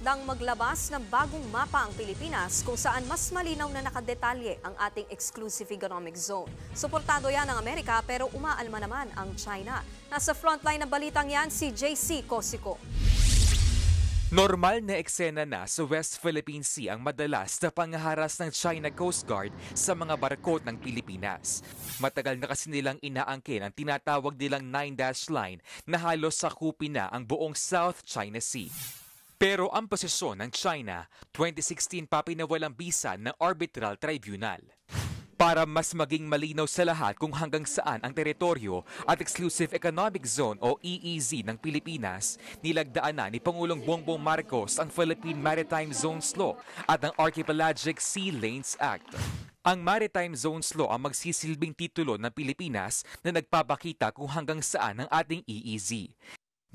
nakatakdang maglabas ng bagong mapa ang Pilipinas kung saan mas malinaw na nakadetalye ang ating exclusive economic zone. Suportado yan ng Amerika pero umaalma naman ang China. Nasa frontline ng balitang yan si JC Cosico. Normal na eksena na sa West Philippine Sea ang madalas na panghaharas ng China Coast Guard sa mga barko ng Pilipinas. Matagal na kasi nilang inaangkin ang tinatawag nilang 9-dash line na halos sakupin na ang buong South China Sea. Pero ang posisyon ng China, 2016 pa pinawalang bisa ng Arbitral Tribunal. Para mas maging malinaw sa lahat kung hanggang saan ang teritoryo at Exclusive Economic Zone o EEZ ng Pilipinas, nilagdaan na ni Pangulong Bongbong Marcos ang Philippine Maritime Zones Law at ang Archipelagic Sea Lanes Act. Ang Maritime Zones Law ang magsisilbing titulo ng Pilipinas na nagpapakita kung hanggang saan ang ating EEZ.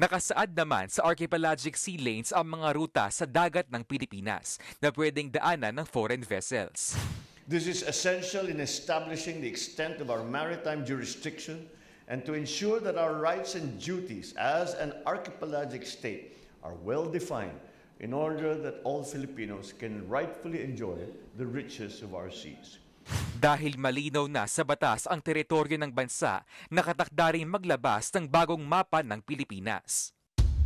Nakasaad naman sa Archipelagic Sea Lanes ang mga ruta sa dagat ng Pilipinas na pwedeng daanan ng foreign vessels. This is essential in establishing the extent of our maritime jurisdiction and to ensure that our rights and duties as an archipelagic state are well defined in order that all Filipinos can rightfully enjoy the riches of our seas. Dahil malinaw na sa batas ang teritoryo ng bansa, nakatakda rin maglabas ng bagong mapa ng Pilipinas.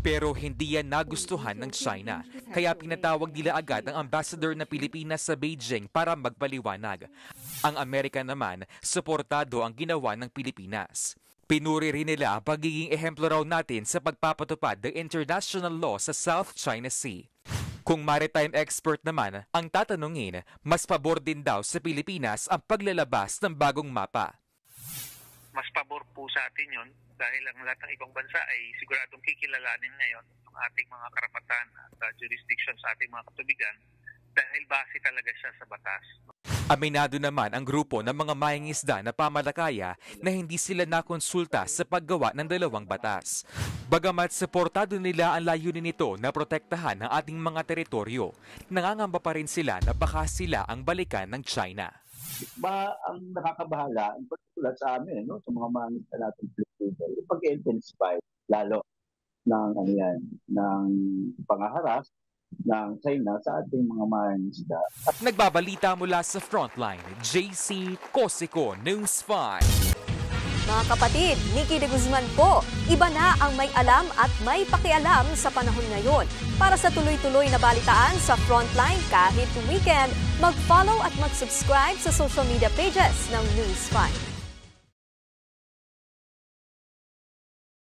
Pero hindi yan nagustuhan ng China, kaya pinatawag nila agad ang ambassador na Pilipinas sa Beijing para magpaliwanag. Ang Amerika naman, suportado ang ginawa ng Pilipinas. Pinuri rin nila ang pagiging ehemplo raw natin sa pagpapatupad ng international law sa South China Sea. Kung maritime expert naman ang tatanungin, mas pabor din daw sa Pilipinas ang paglalabas ng bagong mapa. Mas pabor po sa atin yun dahil ang lahat ng ibang bansa ay siguradong kikilalanin ngayon ang ating mga karapatan at jurisdiction sa ating mga katubigan dahil base talaga siya sa batas. Aminado naman ang grupo ng mga mangingisda na pamalakaya na hindi sila nakonsulta sa paggawa ng dalawang batas. Bagamat suportado nila ang layunin nito na protektahan ang ating mga teritoryo, nangangamba pa rin sila na baka sila ang balikan ng China. Ang nakakabahala, in particular sa amin, no, sa mga mangingisda natin Pilipino, yung pag-intensify lalo ng pangaharas ng China sa ating mga mangingisda. Nagbabalita mula sa Frontline, JC Cosico, News 5. Mga kapatid, Nikki de Guzman po. Iba na ang may alam at may pakialam sa panahon ngayon. Para sa tuloy-tuloy na balitaan sa Frontline kahit weekend, mag-follow at mag-subscribe sa social media pages ng News 5.